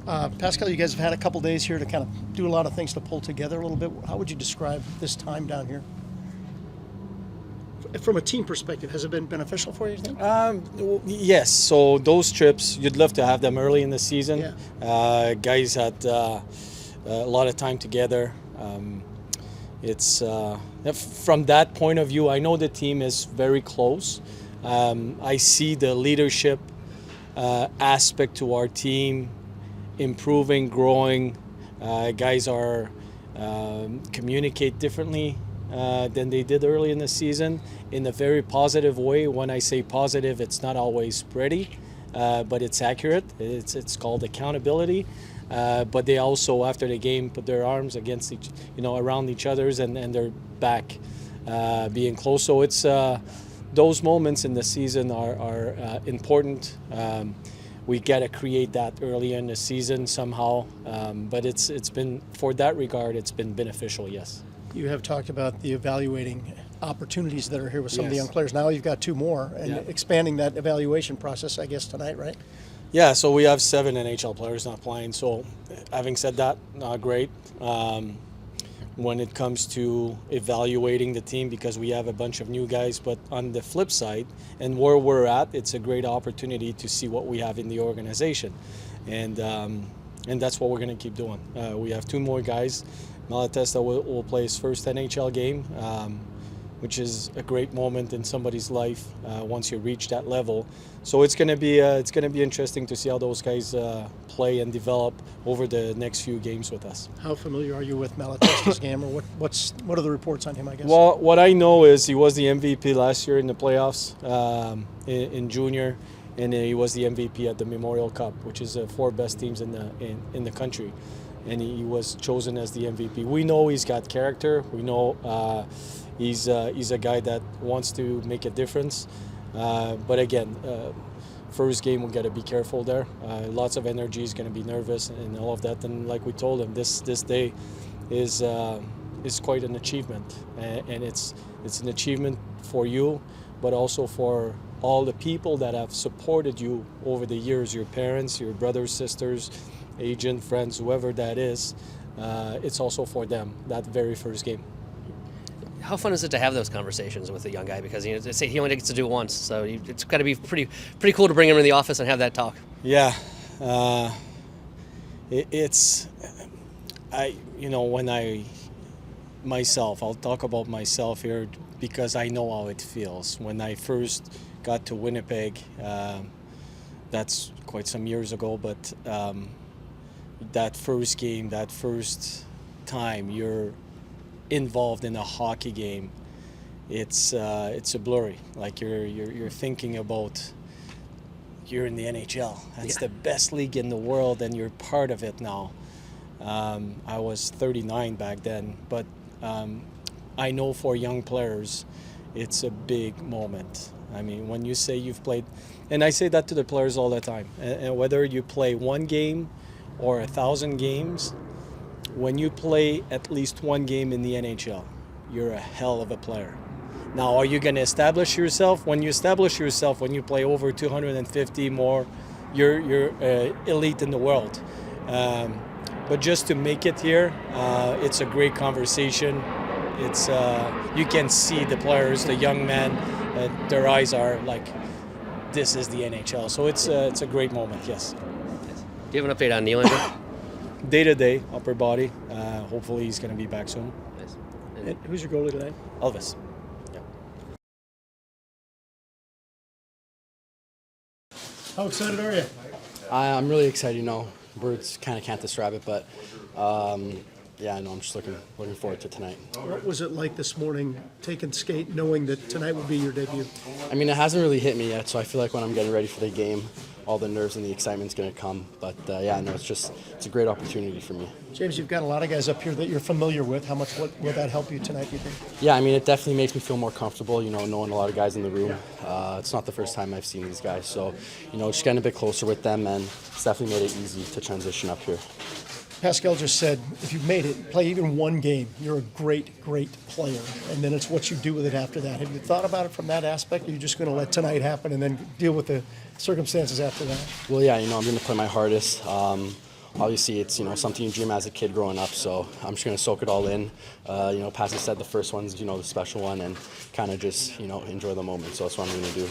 Pascal, you guys have had a couple days here to kind of do a lot of things to pull together a little bit. How would you describe this time down here? From a team perspective, has it been beneficial for you, think? Yes. So those trips, you'd love to have them early in the season. Yeah. Guys had a lot of time together. It's from that point of view, I know the team is very close. I see the leadership aspect to our team improving, growing. Guys are communicate differently than they did early in the season in a very positive way. When I say positive, it's not always pretty, but it's accurate. It's called accountability. But they also, after the game, put their arms against around each other's and they're back being close. So it's those moments in the season are important. We got to create that early in the season somehow, but it's been, for that regard, it's been beneficial, yes. You have talked about the evaluating opportunities that are here with some of the Yes. young players. Now you've got two more, and Yeah. expanding that evaluation process, I guess, tonight, right? Yeah, so we have 7 NHL players not playing. So having said that, not great. When it comes to evaluating the team, because we have a bunch of new guys, but on the flip side, and where we're at, it's a great opportunity to see what we have in the organization. And that's what we're going to keep doing. We have 2 more guys. Malatesta will play his first NHL game, which is a great moment in somebody's life once you reach that level. So it's going to be interesting to see how those guys play and develop over the next few games with us. How familiar are you with Malatesta's game, or what are the reports on him, I guess? Well, what I know is he was the MVP last year in the playoffs in junior, and he was the MVP at the Memorial Cup, which is the 4 best teams in the country. And he was chosen as the MVP. We know he's got character. We know he's a guy that wants to make a difference. But again, first game we got to be careful there. Lots of energy. He's going to be nervous and all of that. And like we told him, this day is quite an achievement, and it's an achievement for you, but also for all the people that have supported you over the years. Your parents, your brothers, sisters, agent, friends, whoever that is. It's also for them, that very first game. How fun is it to have those conversations with a young guy? Because they say he only gets to do it once, so it's got to be pretty cool to bring him in the office and have that talk. Yeah, I'll talk about myself here because I know how it feels. When I first got to Winnipeg, that's quite some years ago, but that first game, that first time you're involved in a hockey game, it's a blurry. Like you're thinking about you're in the NHL. That's the best league in the world, and you're part of it now. I was 39 back then, but I know for young players, it's a big moment. I mean, when you say you've played, and I say that to the players all the time, and whether you play 1 game or 1,000 games, when you play at least 1 game in the NHL, you're a hell of a player. Now, are you going to establish yourself? When you establish yourself, when you play over 250 more, you're elite in the world. But just to make it here, it's a great conversation. It's you can see the players, the young men, their eyes are like, this is the NHL. So it's a great moment, yes. Do you have an update on Nylander? Day-to-day, upper body. Hopefully he's going to be back soon. Nice. And who's your goalie today? Elvis. How excited are you? I'm really excited. Words kind of can't describe it, but yeah, no, I'm just looking forward to tonight. What was it like this morning, taking skate, knowing that tonight would be your debut? I mean, it hasn't really hit me yet, so I feel like when I'm getting ready for the game, all the nerves and the excitement's going to come. But yeah, no, it's a great opportunity for me. James, you've got a lot of guys up here that you're familiar with. How much will that help you tonight, do you think? Yeah, I mean, it definitely makes me feel more comfortable, knowing a lot of guys in the room. It's not the first time I've seen these guys, so, just getting a bit closer with them, and it's definitely made it easy to transition up here. Pascal just said, if you've made it, play even 1 game, you're a great, great player. And then it's what you do with it after that. Have you thought about it from that aspect? Or are you just going to let tonight happen and then deal with the circumstances after that? Well, yeah, I'm going to play my hardest. obviously it's, something you dream as a kid growing up. So I'm just going to soak it all in. Pascal said the first one's, the special one, and kind of just, enjoy the moment. So that's what I'm going to do.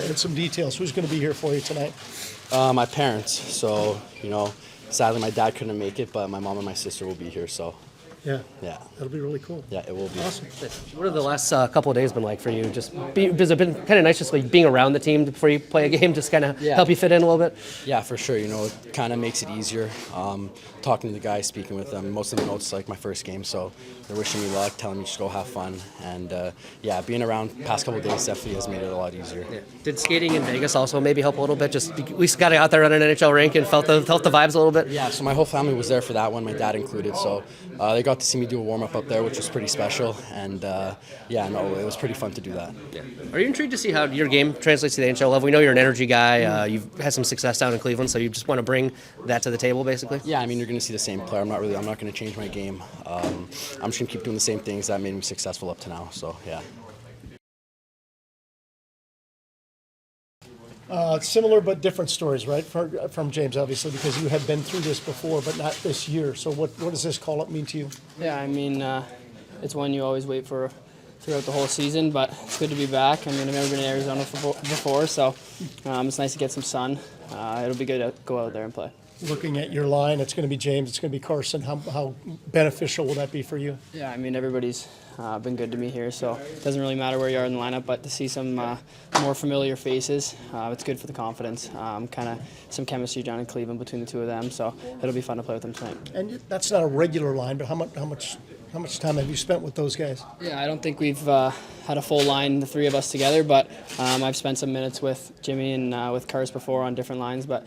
And some details. Who's going to be here for you tonight? My parents. So, sadly my dad couldn't make it, but my mom and my sister will be here. So, Yeah. yeah. That'll be really cool. Yeah, it will be. Awesome. What have the last couple of days been like for you? Has it been kind of nice just like being around the team before you play a game, just kind of help you fit in a little bit? Yeah, for sure. It kind of makes it easier. Talking to the guys, speaking with them. Most of them know it's like my first game, so they're wishing me luck, telling me just go have fun. And being around the past couple of days definitely has made it a lot easier. Yeah. Did skating in Vegas also maybe help a little bit? Just we got out there on an NHL rink and felt the vibes a little bit. Yeah, so my whole family was there for that one, my dad included. So they got to see me do a warm up there, which was pretty special. And it was pretty fun to do that. Yeah. Are you intrigued to see how your game translates to the NHL level? We know you're an energy guy. You've had some success down in Cleveland, so you just want to bring that to the table, basically. Yeah, I mean, you're going to see the same player. I'm not going to change my game. I'm just going to keep doing the same things that made me successful up to now. So yeah. Similar but different stories, right? From James, obviously, because you have been through this before, but not this year. So what does this call-up mean to you? Yeah, I mean, it's one you always wait for throughout the whole season, but it's good to be back. I mean, I've never been in Arizona before, so it's nice to get some sun. It'll be good to go out there and play. Looking at your line, it's going to be James, it's going to be Carson. How beneficial will that be for you? Yeah, I mean, everybody's been good to me here, so it doesn't really matter where you are in the lineup, but to see some more familiar faces, it's good for the confidence. Kind of some chemistry down in Cleveland between the two of them, so it'll be fun to play with them tonight. And that's not a regular line, but how much time have you spent with those guys? Yeah, I don't think we've had a full line, the three of us together, but I've spent some minutes with Jimmy and with Cars before on different lines, but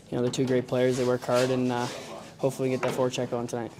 they're two great players. They work hard, and hopefully get that forecheck on tonight.